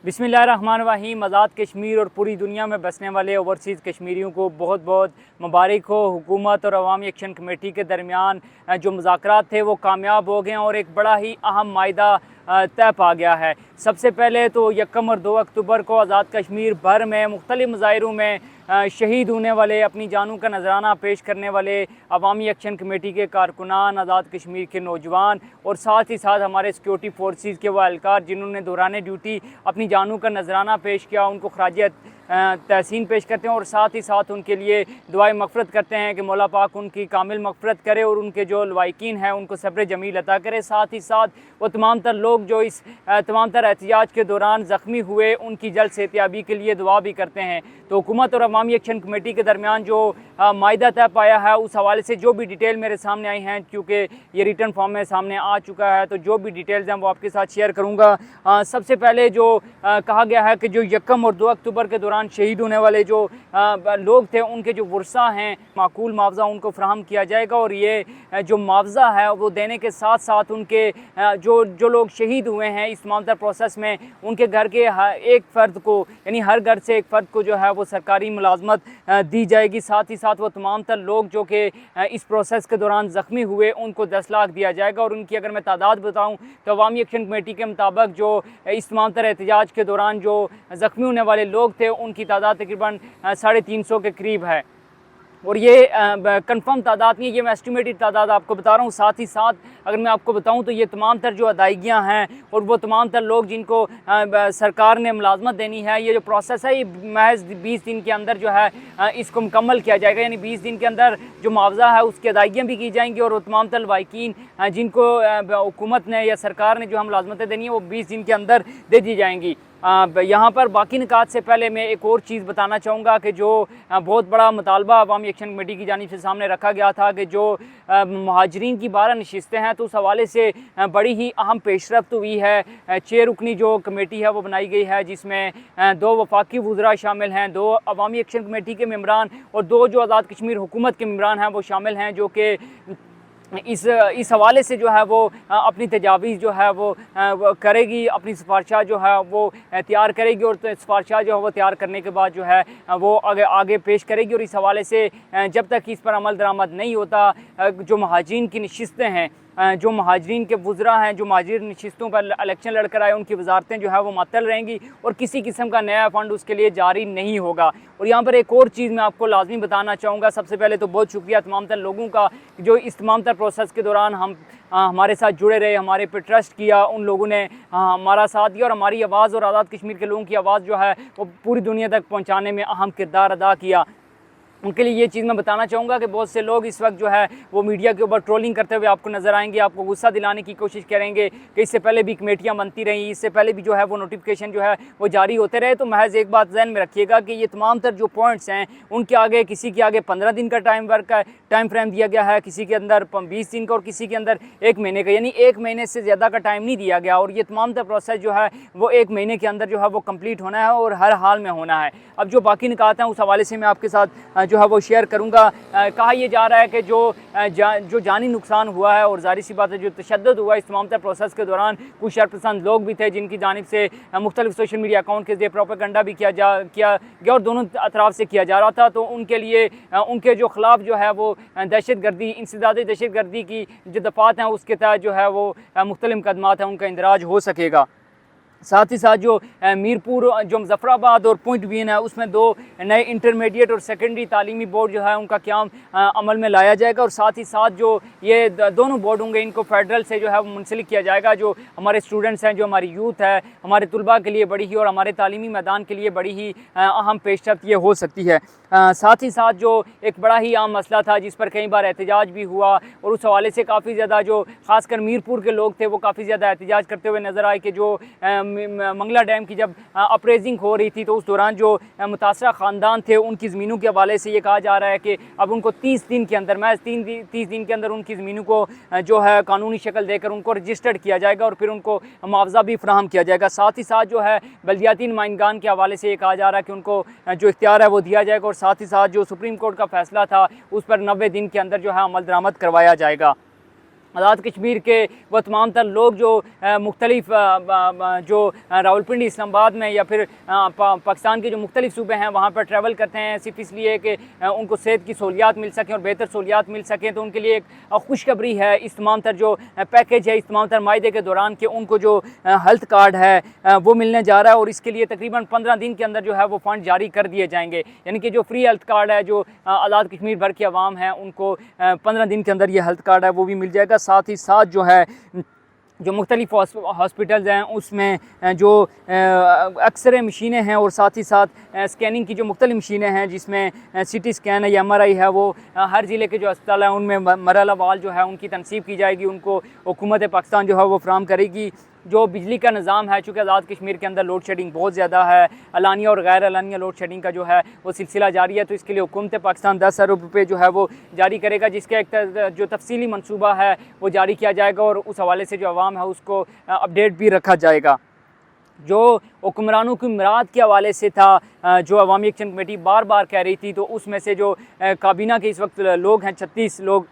बिस्मिल्लाहिर्रहमानिर्रहीम। आज़ाद कश्मीर और पूरी दुनिया में बसने वाले ओवरसीज़ कश्मीरियों को बहुत बहुत मुबारक हो। हुकूमत और अवामी एक्शन कमेटी के दरमियान जो मुज़ाकरात थे वो कामयाब हो गए और एक बड़ा ही अहम मायदा तय पा गया है। सबसे पहले तो 1 और 2 अक्टूबर को आज़ाद कश्मीर भर में मुख्तलिफ़ मुज़ाहिरों में शहीद होने वाले, अपनी जानों का नजराना पेश करने वाले अवामी एक्शन कमेटी के कारकुनान, आज़ाद कश्मीर के नौजवान और साथ ही साथ हमारे सिक्योरिटी फोर्सेस के वो एहलकार जिन्होंने दौरान ड्यूटी अपनी जानों का नजराना पेश किया, उनको खराज तहसीन पेश करते हैं और साथ ही साथ उनके लिए दुआए मग़फ़िरत करते हैं कि मौला पाक उनकी कामिल मग़फ़िरत करे और उनके जो लवाइकीन हैं उनको सब्र जमील अता करे। साथ ही साथ वो तमाम तर लोग जो इस तमाम तर एहतिजाज के दौरान ज़ख्मी हुए उनकी जल्द सेहतियाबी के लिए दुआ भी करते हैं। तो हुकूमत और अवामी एक्शन कमेटी के दरमियान जो मायदा तय पाया है उस हवाले से जो भी डिटेल मेरे सामने आई हैं, क्योंकि ये रिटर्न फॉर्म में सामने आ चुका है, तो जो भी डिटेल्स हैं वो आपके साथ शेयर करूँगा। सबसे पहले जो कहा गया है कि जो 1 और 2 अक्टूबर के दौरान शहीद होने वाले जो लोग थे उनके जो वर्सा हैं माकूल मुआवजा उनको फराहम किया जाएगा और ये जो मुआवजा है वो देने के साथ साथ उनके जो लोग शहीद हुए हैं इस मामला प्रोसेस में उनके घर के एक फ़र्द को, यानी हर घर से एक फ़र्द को जो है वो सरकारी मुलाजमत दी जाएगी। साथ ही साथ वो तमाम तर लोग जो कि इस प्रोसेस के दौरान ज़ख्मी हुए उनको 10 लाख दिया जाएगा। और उनकी अगर मैं तादाद बताऊँ तो अवामी एक्शन कमेटी के मुताबिक जो इस तमाम तर एहतजाज के दौरान जो ज़ख्मी होने वाले लोग थे उनकी तादाद तकरीबन 350 के करीब है। और ये कंफर्म तादाद नहीं है, ये मैं एस्टिमेटेड तादाद आपको बता रहा हूँ। साथ ही साथ अगर मैं आपको बताऊँ तो ये तमाम तर जो अदायगियाँ हैं और वो तमाम तर लोग जिनको सरकार ने मुलाजमत देनी है, ये जो प्रोसेस है ये महज 20 दिन के अंदर जो है इसको मुकम्मल किया जाएगा। यानी 20 दिन के अंदर जो मुआवजा है उसकी अदायगियाँ भी की जाएंगी और वो तमाम तर लवाइकीन जिनको हुकूमत ने या सरकार ने जो हम मुलाजमतें देनी है वो 20 दिन के अंदर दे दी जाएंगी। यहाँ पर बाकी निकात से पहले मैं एक और चीज़ बताना चाहूँगा कि जो बहुत बड़ा मुतालबा अवामी एक्शन कमेटी की जानिब से सामने रखा गया था कि जो महाजरीन की 12 नशिस्तें हैं तो उस हवाले से बड़ी ही अहम पेशरफ्त हुई है। 6 रुकनी जो कमेटी है वो बनाई गई है जिसमें 2 वफाकी वज़रा शामिल हैं, 2 अवामी एक्शन कमेटी के मेम्बरान और 2 जो आज़ाद कश्मीर हुकूमत के मेम्बरान हैं वो शामिल हैं, जो कि इस हवाले से जो है वो अपनी तजावीज़ जो है वो करेगी, अपनी सिफारिशात जो है वो तैयार करेगी और सिफारिशात जो है वो तैयार करने के बाद जो है वो आगे पेश करेगी। और इस हवाले से जब तक इस पर अमल दरामद नहीं होता, जो महाजिरीन की नशिस्तें हैं, जो महाजरीन के वज़रा हैं, जो महाजिर नशिस्तों पर इलेक्शन लड़कर आए उनकी वजारतें जो है वो मअतल रहेंगी और किसी किस्म का नया फ़ंड उसके लिए जारी नहीं होगा। और यहाँ पर एक और चीज़ मैं आपको लाजमी बताना चाहूँगा। सबसे पहले तो बहुत शुक्रिया तमाम तर लोगों का जो इस तमाम तर प्रोसेस के दौरान हमारे साथ जुड़े रहे, हमारे पे ट्रस्ट किया, उन लोगों ने हमारा साथ दिया और हमारी आवाज़ और आज़ाद कश्मीर के लोगों की आवाज़ जो है वो पूरी दुनिया तक पहुँचाने में अहम किरदार अदा किया। उनके लिए ये चीज़ मैं बताना चाहूँगा कि बहुत से लोग इस वक्त जो है वो मीडिया के ऊपर ट्रोलिंग करते हुए आपको नज़र आएंगे, आपको गुस्सा दिलाने की कोशिश करेंगे कि इससे पहले भी कमेटियाँ बनती रहीं, इससे पहले भी जो है वो नोटिफिकेशन जो है वो जारी होते रहे। तो महज एक बात जहन में रखिएगा कि ये तमाम तर जो पॉइंट्स हैं उनके आगे किसी के आगे 15 दिन का टाइम फ्रेम दिया गया है, किसी के अंदर 20 दिन का और किसी के अंदर 1 महीने का, यानी 1 महीने से ज़्यादा का टाइम नहीं दिया गया। और ये तमाम तर प्रोसेस जो है वो 1 महीने के अंदर जो है वो कम्प्लीट होना है और हर हाल में होना है। अब जो बाकी निकात हैं उस हवाले से मैं आपके साथ जो है वो शेयर करूँगा। कहा यह जा रहा है कि जो जानी नुकसान हुआ है और जारी सी बात है जो तशद्दुद हुआ इस तमाम प्रोसेस के दौरान, कुछ शरपसंद लोग भी थे जिनकी जानिब से मुख्तलिफ सोशल मीडिया अकाउंट के जरिए प्रोपेगेंडा भी किया गया और दोनों अतराफ से किया जा रहा था। तो उनके लिए उनके जो खिलाफ जो है वो दहशतगर्दी, इंसदादी दहशतगर्दी की जो दफ़ात हैं उसके तहत जो है वो मुख्तलिफ मुकदमात हैं उनका इंदराज हो सकेगा। साथ ही साथ जो मीरपुर, जो मुजफ्फराबाद और पुंछ बीन है उसमें 2 नए इंटरमीडिएट और सेकेंडरी तालीमी बोर्ड जो है उनका क़याम अमल में लाया जाएगा। और साथ ही साथ जो ये दोनों बोर्ड होंगे इनको फेडरल से जो है वो मुंसलिक किया जाएगा। जो हमारे स्टूडेंट्स हैं, जो हमारी यूथ है, हमारे तलबा के लिए बड़ी ही और हमारे तालीमी मैदान के लिए बड़ी ही अहम पेशरफ्त ये हो सकती है। साथ ही साथ जो एक बड़ा ही आम मसला था जिस पर कई बार एहतजाज भी हुआ और उस हवाले से काफ़ी ज़्यादा जो ख़ासकर मीरपुर के लोग थे वो काफ़ी ज़्यादा एहतजाज करते हुए नज़र आए कि जो मंगला डैम की जब अप्रेजिंग हो रही थी तो उस दौरान जो मुतासरा ख़ानदान थे उनकी ज़मीनों के हवाले से ये कहा जा रहा है कि अब उनको 30 दिन के अंदर, महज 30 दिन के अंदर उनकी ज़मीनों को जो है कानूनी शक्ल देकर उनको रजिस्टर्ड किया जाएगा और फिर उनको मुआवजा भी फराहम किया जाएगा। साथ ही साथ जो है बल्दियाती नुमाइंदगान के हवाले से ये कहा जा रहा है कि उनको जो इख्तियार है वो दिया जाएगा और साथ ही साथ जो सुप्रीम कोर्ट का फैसला था उस पर 90 दिन के अंदर जो है अमल दरामद करवाया जाएगा। आज़ाद कश्मीर के वो तमाम तर लोग जो मुख्तलिफ जो रावलपिंडी इस्लामाबाद में या फिर पाकिस्तान के जो मुख्तलिफ सूबे हैं वहाँ पर ट्रैवल करते हैं सिर्फ इसलिए कि उनको सेहत की सहूलियात मिल सकें और बेहतर सहूलियात मिल सकें, तो उनके लिए एक खुशखबरी है इस तमाम तर जो पैकेज है इस तमाम तर मायदे के दौरान कि उनको जो हेल्थ कार्ड है वो मिलने जा रहा है और इसके लिए तकरीबन 15 दिन के अंदर जो है वो फ़ंड जारी कर दिए जाएंगे। यानी कि जो फ्री हेल्थ कार्ड है जो आज़ाद कश्मीर भर के अवाम हैं उनको 15 दिन के अंदर ये हेल्थ कार्ड है वो भी मिल जाएगा। साथ ही साथ जो है जो मुख्तलिफ हॉस्पिटल्स हैं उसमें जो एक्सरे मशीनें हैं और साथ ही साथ स्कैनिंग की जो मुख्तलिफ मशीनें हैं जिसमें CT स्कैन है या MRI है वो हर ज़िले के जो अस्पताल हैं उनमें मरहला वाल जो है उनकी तनसीब की जाएगी, उनको हुकूमत पाकिस्तान जो है वो फ्राहम करेगी। जो बिजली का निज़ाम है चूँकि आज़ाद कश्मीर के अंदर लोड शेडिंग बहुत ज़्यादा है, अलानिया और गैर अलानिया लोड शेडिंग का जो है वो सिलसिला जारी है, तो इसके लिए हुकूमत पाकिस्तान 10 अरब रुपये जो है वो जारी करेगा, जिसका एक जो तफसीली मनसूबा है वो जारी किया जाएगा और उस हवाले से जो अवाम है उसको अपडेट भी रखा जाएगा। जो हुक्मरानों की मुराद के हवाले से था जो अवामी एक्शन कमेटी बार बार कह रही थी, तो उसमें से जो काबीना के इस वक्त लोग हैं 36 लोग,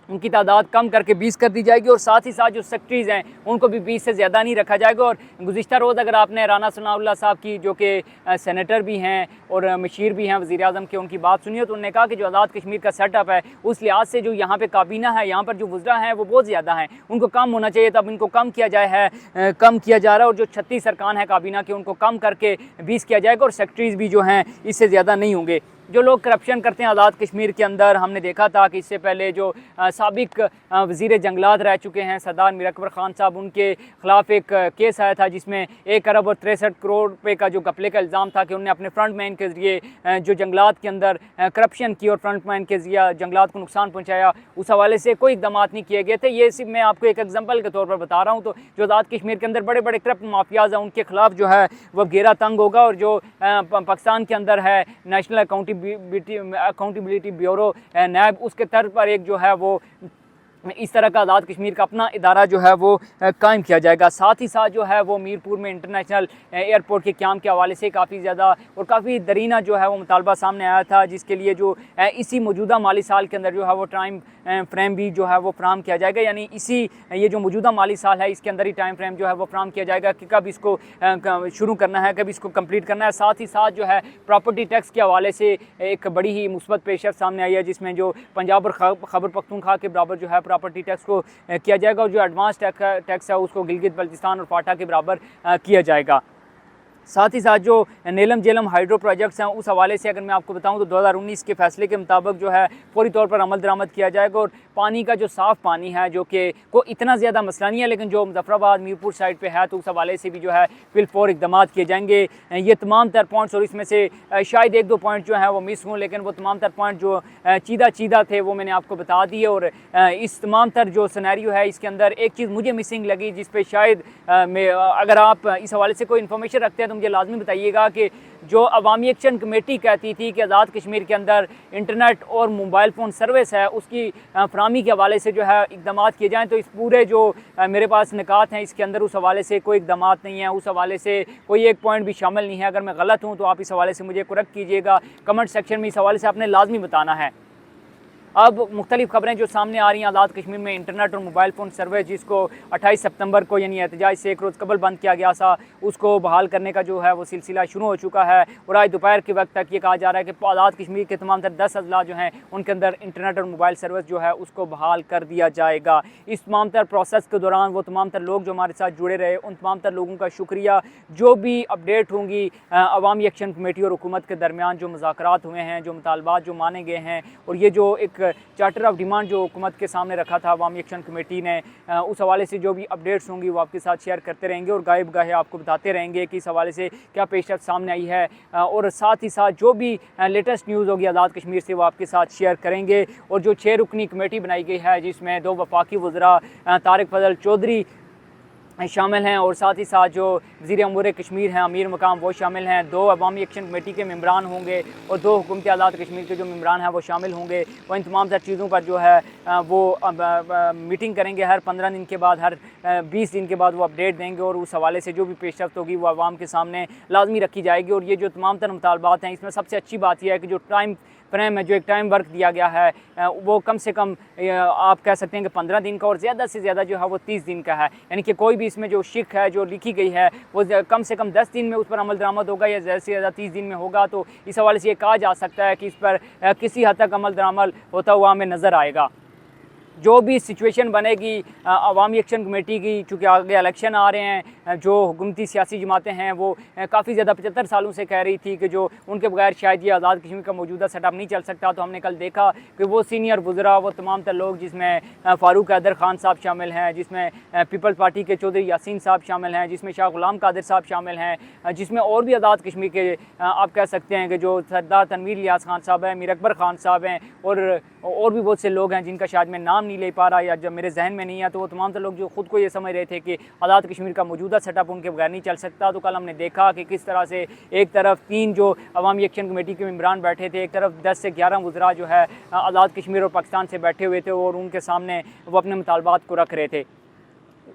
उनकी तादाद कम करके 20 कर दी जाएगी और साथ ही साथ जो सेक्रेटरीज़ हैं उनको भी 20 से ज़्यादा नहीं रखा जाएगा। और गुज़िश्ता रोज़ अगर आपने राना सनाउल्लाह साहब की जो कि सेनेटर भी हैं और मशीर भी हैं वज़ीर आज़म के, उनकी बात सुनिए तो उन्होंने कहा कि जो आज़ाद कश्मीर का सेटअप है उस लिहाज से जो यहाँ पे काबीना है, यहाँ पर जो वज़रा हैं वो बहुत ज़्यादा हैं, उनको कम होना चाहिए, तब इनको कम किया कम किया जा रहा है और जो 36 अरकान हैं काबीना के उनको कम करके 20 किया जाएगा और सेक्रेटरीज़ भी जो हैं इससे ज़्यादा नहीं होंगे। जो लोग करप्शन करते हैं आज़ाद कश्मीर के अंदर, हमने देखा था कि इससे पहले जो साबिक वज़ीर जंगलात रह चुके हैं सरदार मीर अकबर ख़ान साहब, उनके ख़िलाफ़ एक केस आया था जिसमें 1 अरब और 63 करोड़ रुपये का जो घपले का इल्ज़ाम था कि उन्होंने अपने फ्रंट मैन के ज़रिए जो जंगलात के अंदर करप्शन की और फ्रंट मैन के ज़रिए जंगलात को नुकसान पहुँचाया, उस हवाले से कोई इक़दाम नहीं किए गए थे। ये सिर्फ मैं आपको एक एग्जाम्पल के तौर पर बता रहा हूँ। तो जो आज़ाद कश्मीर के अंदर बड़े बड़े करप्ट माफियाज़ हैं उनके ख़िलाफ़ जो है वह घेरा तंग होगा और जो पाकिस्तान के अंदर है नेशनल अकाउंटेबिलिटी ब्यूरो नैब, उसके तर्ज पर एक जो है वो इस तरह का आज़ाद कश्मीर का अपना इदारा जो है वो कायम किया जाएगा। साथ ही साथ जो है वो मीरपुर में इंटरनेशनल एयरपोर्ट के क़याम के हवाले से काफ़ी ज़्यादा और काफ़ी दरीना जो है वो मुतालबा सामने आया था, जिसके लिए जो इसी मौजूदा माली साल के अंदर जो है वो टाइम फ्रेम भी जो है वो फ्राहम किया जाएगा। यानी इसी ये जो मौजूदा माली साल है इसके अंदर ही टाइम फ्रेम जो है वो फ्राहम किया जाएगा कि कब इसको शुरू करना है, कब इसको कंप्लीट करना है। साथ ही साथ जो है प्रॉपर्टी टैक्स के हवाले से एक बड़ी ही मुस्बत पेशरफ सामने आई है, जिसमें जो पंजाब और खैबर पख्तूनख्वा के बराबर जो है प्रॉपर्टी टैक्स को किया जाएगा और जो एडवांस टैक्स है उसको गिलगित बल्तिस्तान और फाटा के बराबर किया जाएगा। साथ ही साथ जो नेलम जेलम हाइड्रो प्रोजेक्ट्स हैं उस हवाले से अगर मैं आपको बताऊं तो 2019 के फैसले के मुताबिक जो है फौरी तौर पर अमल दरामद किया जाएगा और पानी का जो साफ़ पानी है जो कि को इतना ज़्यादा मसला नहीं है, लेकिन जो मुजफ्फराबाद मीरपुर साइड पे है तो उस हवाले से भी जो है फिलफौर इक़दाम किए जाएंगे। ये तमाम तर पॉइंट्स, और इसमें से शायद 1-2 पॉइंट जो है वो मिस हों, लेकिन वो तमाम तर पॉइंट जो चीदा थे वो मैंने आपको बता दिए। और इस तमाम तर जो सिनेरियो है इसके अंदर एक चीज़ मुझे मिसिंग लगी, जिस पर शायद अगर आप इस हवाले से कोई इन्फॉर्मेशन रखते हैं तो मुझे लाजमी बताइएगा कि जो अवामी एक्शन कमेटी कहती थी कि आज़ाद कश्मीर के अंदर इंटरनेट और मोबाइल फ़ोन सर्विस है उसकी फराहमी के हवाले से जो है इक़दाम किए जाएँ, तो इस पूरे जो मेरे पास निकात हैं इसके अंदर उस हवाले से कोई इक़दाम नहीं है, उस हवाले से कोई एक पॉइंट भी शामिल नहीं है। अगर मैं गलत हूँ तो आप इस हवाले से मुझे करेक्ट कीजिएगा, कमेंट सेक्शन में इस हवाले से आपने लाजमी बताना है। अब मुख्तलिफ खबरें जो सामने आ रही हैं आज़ाद कश्मीर में इंटरनेट और मोबाइल फ़ोन सर्विस जिसको 28 सितंबर को यानी एहतजाज से एक रोज़ कबल बंद किया गया था, उसको बहाल करने का जो है वो सिलसिला शुरू हो चुका है और आज दोपहर के वक्त तक ये कहा जा रहा है कि आज़ाद कश्मीर के तमाम तर 10 अजला जो हैं उनके अंदर इंटरनेट और मोबाइल सर्विस जो है उसको बहाल कर दिया जाएगा। इस तमाम तर प्रोसेस के दौरान वो तमाम तर लोग जो हमारे साथ जुड़े रहे उन तमाम तर लोगों का शुक्रिया। जो भी अपडेट होंगी अवामी एक्शन कमेटी और हुकूमत के दरमियान जो मुज़ाकरात हुए हैं, जो मुतालबात जो माने गए हैं और ये जो एक चार्टर ऑफ डिमांड जो हुकूमत के सामने रखा था अवामी एक्शन कमेटी ने, उस हवाले से जो भी अपडेट्स होंगी वो आपके साथ शेयर करते रहेंगे और गायब गाहे आपको बताते रहेंगे कि इस हवाले से क्या पेशरफ्त सामने आई है। और साथ ही साथ जो भी लेटेस्ट न्यूज़ होगी आज़ाद कश्मीर से वो आपके साथ शेयर करेंगे। और जो 6 रुकनी कमेटी बनाई गई है जिसमें 2 वफाकी वज़रा तारिक फजल चौधरी शामिल हैं और साथ ही साथ जो वज़ीर अमूर कश्मीर हैं अमीर मकाम वो शामिल हैं, 2 अवामी एक्शन कमेटी के मेम्बरान होंगे और 2 हुकूमत आज़ाद कश्मीर के जो मेम्बरान हैं वो शामिल होंगे। वो इन तमाम तर चीज़ों पर जो है वो मीटिंग करेंगे हर 15 दिन के बाद, हर 20 दिन के बाद वो अपडेट देंगे और उस हवाले से जो भी पेशरफ्त होगी वो आवाम के सामने लाजमी रखी जाएगी। और ये जो तमाम तर मुतालबात हैं इसमें सबसे अच्छी बात यह है कि जो टाइम फ्रेम है, जो एक टाइम वर्क दिया गया है वो कम से कम आप कह सकते हैं कि 15 दिन का और ज़्यादा से ज़्यादा जो है वो 30 दिन का है। यानी कि कोई भी इसमें जो शिक है जो लिखी गई है वो कम से कम 10 दिन में उस पर अमल दरामद होगा या ज़्यादा से ज़्यादा 30 दिन में होगा। तो इस हवाले से ये कहा जा सकता है कि इस पर किसी हद तक अमल दरामद होता हुआ हमें नज़र आएगा। जो भी सिचुएशन बनेगी अवामी एक्शन कमेटी की, चूँकि आगे इलेक्शन आ रहे हैं, जो हुकूमती सियासी जमातें हैं वो काफ़ी ज़्यादा 75 सालों से कह रही थी कि जो उनके बगैर शायद ये आज़ाद कश्मीर का मौजूदा सेटअप नहीं चल सकता। तो हमने कल देखा कि वो सीनियर वज़रा, वो तमाम तर लोग, जिसमें फ़ारूक हैदर खान साहब शामिल हैं, जिसमें पीपल्स पार्टी के चौधरी यासीन साहब शामिल हैं, जिसमें शाह गुलाम कादिर साहब शामिल हैं, जिसमें और भी आज़ाद कश्मीर के आप कह सकते हैं कि जो सरदार तनवीर इलियास खान साहब हैं, मीर अकबर खान साहब हैं, और भी बहुत से लोग हैं जिनका शायद मैं नाम नहीं ले पा रहा या जब मेरे जहन में नहीं है। तो वो तमाम तो लोग जो ख़ुद को ये समझ रहे थे कि आज़ाद कश्मीर का मौजूदा सेटअप उनके बगैर नहीं चल सकता। तो कल हमने देखा कि किस तरह से एक तरफ 3 जो अवामी एक्शन कमेटी के मेंबरान बैठे थे, एक तरफ 10 से 11 वज़रा जो है आज़ाद कश्मीर और पाकिस्तान से बैठे हुए थे और उनके सामने वो अपने मुतालबात को रख रहे थे।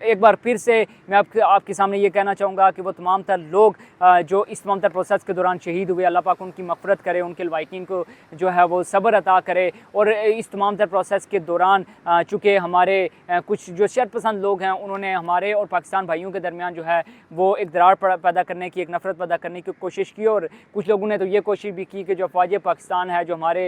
एक बार फिर से मैं आपके सामने ये कहना चाहूँगा कि वो तमाम तर लोग जो इस तमाम तर प्रोसेस के दौरान शहीद हुए, अल्लाह पाक उनकी मग़फ़िरत करे, उनके लवाकिन को जो है वो सब्र अता करे। और इस तमाम तर प्रोसेस के दौरान चूँकि हमारे कुछ जो शरपसंद लोग हैं उन्होंने हमारे और पाकिस्तान भाइयों के दरमियान जो है वो एक दरार पैदा करने की, एक नफ़रत पैदा करने की कोशिश की। और कुछ लोगों ने तो ये कोशिश भी की कि जो अफ़वाज पाकिस्तान है, जो हमारे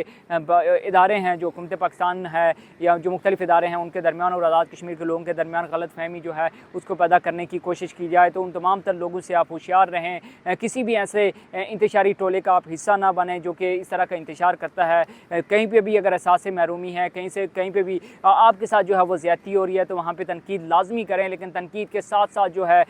इदारे हैं, जो हुकूमत पाकिस्तान है या जो मुख्तलिफ़ इदारे हैं, उनके दरमियान और आज़ाद कश्मीर के लोगों के दरमियान गलतफ़हमी जो है उसको पैदा करने की कोशिश की जाए। तो उन तमाम तर लोगों से आप होशियार रहें, किसी भी ऐसे इंतशारी टोले का आप हिस्सा ना बने जो कि इस तरह का इंतशार करता है। कहीं पे भी अगर एहसास महरूमी है, कहीं पे भी आपके साथ जो है वो ज़्यादती हो रही है, तो वहाँ पे तनकीद लाजमी करें, लेकिन तनकीद के साथ साथ जो है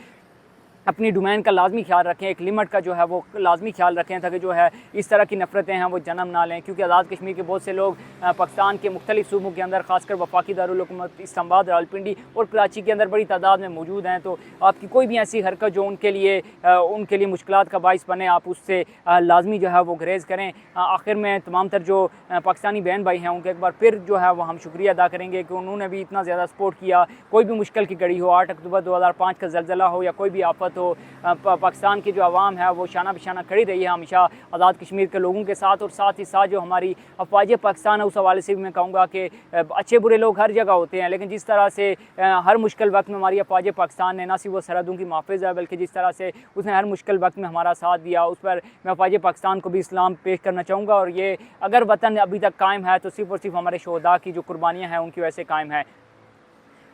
अपनी डोमेन का लाजमी ख्याल रखें, एक लिमिट का जो है वो लाजमी ख्याल रखें, ताकि जो है इस तरह की नफ़रतें हैं वो जन्म ना लें। क्योंकि आज़ाद कश्मीर के बहुत से लोग पाकिस्तान के मुख्तलिफ सूबों के अंदर, खासकर वफाकी दारुल हुकूमत इस्लामाबाद, रावलपिंडी और कराची के अंदर बड़ी तादाद में मौजूद हैं। तो आपकी कोई भी ऐसी हरकत जो उनके लिए मुश्किलात का बाइस बने, आप उससे लाजमी जो है वो गुरेज़ करें। आखिर में तमाम तर जो पाकिस्तानी बहन भाई हैं उनके एक बार फिर जो है वो हम शुक्रिया अदा करेंगे कि उन्होंने भी इतना ज़्यादा सपोर्ट किया। कोई भी मुश्किल की घड़ी हो, 8 अक्टूबर 2005 का ज़लज़ला हो या कोई भी आफत हो, पाकिस्तान की जो आवाम है वो शाना बिशाना खड़ी रही है हमेशा आज़ाद कश्मीर के लोगों के साथ। और साथ ही साथ जो हमारी अफवाज पाकिस्तान है, उस हवाले से भी मैं कहूँगा कि अच्छे बुरे लोग हर जगह होते हैं, लेकिन जिस तरह से हर मुश्किल वक्त में हमारी अफवाज पाकिस्तान ने ना सिर्फ वो सरहदों की मुहाफ़िज़ है, बल्कि जिस तरह से उसने हर मुश्किल वक्त में हमारा साथ दिया, उस पर मैं अफवाज पाकिस्तान को भी इस्लाम पेश करना चाहूँगा। और ये अगर वतन अभी तक कायम है तो सिर्फ़ और सिर्फ हमारे शोहदा की जो कुर्बानियाँ हैं उनकी वजह से कायम है।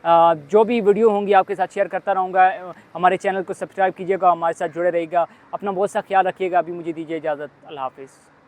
जो भी वीडियो होंगी आपके साथ शेयर करता रहूँगा। हमारे चैनल को सब्सक्राइब कीजिएगा, हमारे साथ जुड़े रहिएगा। अपना बहुत सा ख्याल रखिएगा। अभी मुझे दीजिए इजाज़त। अल्लाह हाफ़िज़।